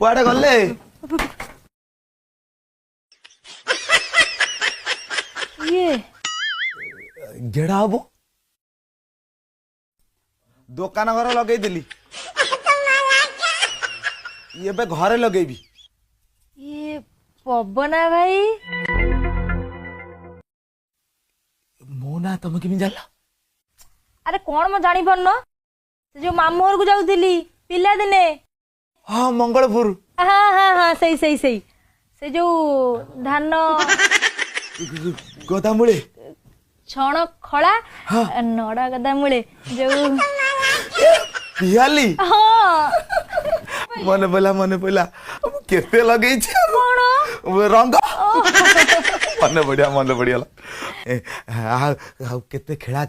कुआडे गले ये गेड़ा हबो दुकान घर लगे दिली ये बे घरे लगेबी ये पवना भाई मो ना तुम केमी जानला अरे कौन मैं जानी पारन से जो मामू घर को जाऊली पिला दिने हाँ मंगलपुर हाँ हाँ हाँ सही सही सही से जो धान गदा मुळे छण खड़ा हाँ। नड़ा गदा मूले जो पियाली हाँ मन पड़ा केते लगे कौन रंग मन बढ़िया केते खेला